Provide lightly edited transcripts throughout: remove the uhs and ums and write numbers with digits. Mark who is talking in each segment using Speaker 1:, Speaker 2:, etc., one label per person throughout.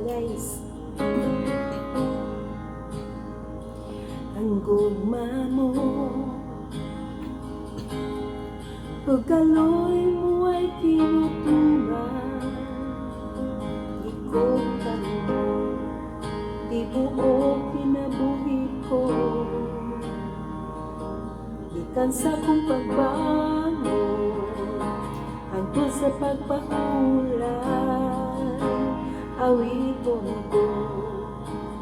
Speaker 1: guys. Ang gugma mo pagkaloy mo ay tinutunan, ikot ka mo, di buo kinabuhi ko. Ikan sa kong pagbango hangtod sa pagpahulay, awiton ko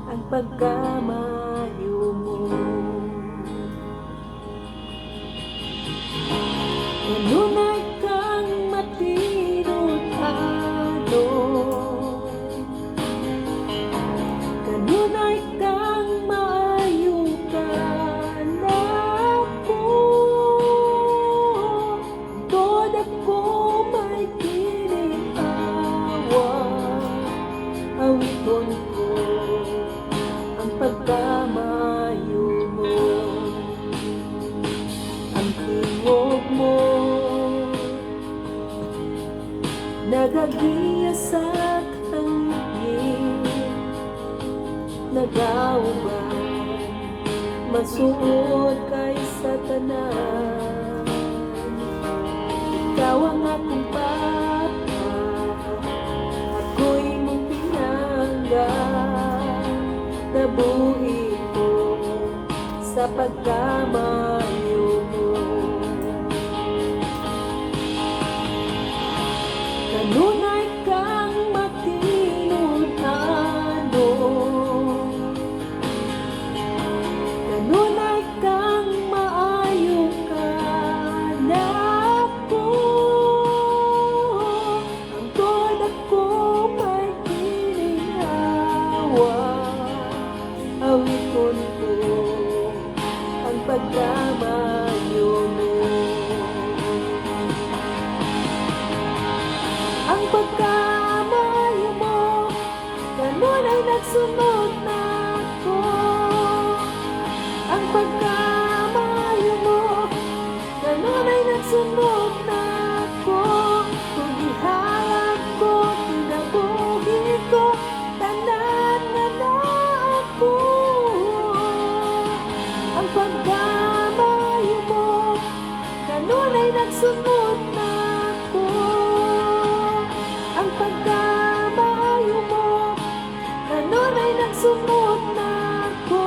Speaker 1: ang pagkamayo mo. Kanunay kang matinutado, kanunay kang maayo ka na po. Tod ako may kinitawa, awiton ko ang pagkamayo mo. Ang tingog mo nagagiya sa kangin, nagauban, masuod kay Satanas. Ikaw ang akong papa, ako'y mong pinanggan, nabuhi ko sa pagkamayo mo. Kanunay kang matinutado, kanunay kang maayo ka na po. Ang tod ako may ginhawa, awiton ko ang pagkamayo mo. Ang pagkamayo mo, kanunay nagsunod na ako. Ang pagkamayo mo, kanunay nagsunod na ako. Kung ihalap ko, kinabuhi ko, tanan na ako. Ang pagkamayo mo, kanunay nagsunod na ako. Ang pagkamayo mo, kanunay nagsunod na ako.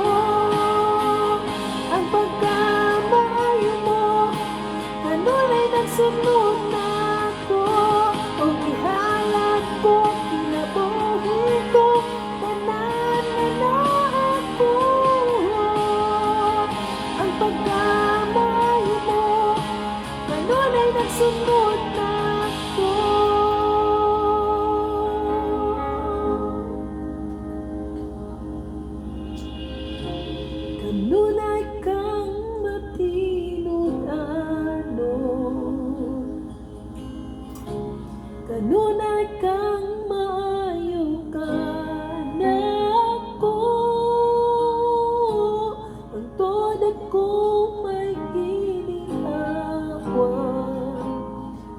Speaker 1: Ang pagkamayo mo, kanunay nagsunod na ako. Kung ihalap ko, kinabuhi ko, tanan na ako. Ang pagkamayo mo, kanunay nagsunod na ako. Kanunay kang matinutado, kanunay kang maayo ka na ako. Ang tod ako may ginhawa,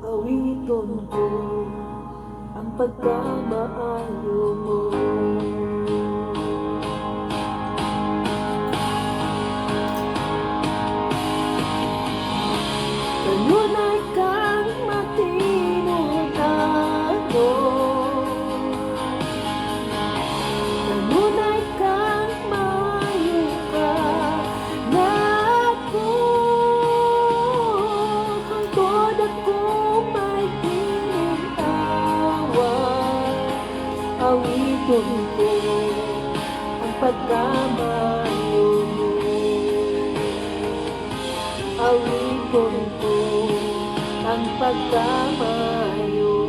Speaker 1: awiton ko ang pagkamaayo mo. Kanunay kang matinutado, kanunay kang maayo ka na ako. Hangtod ako may ginhawa, awiton ko ang pagkamayo mo. Awiton ko ang pagkamayo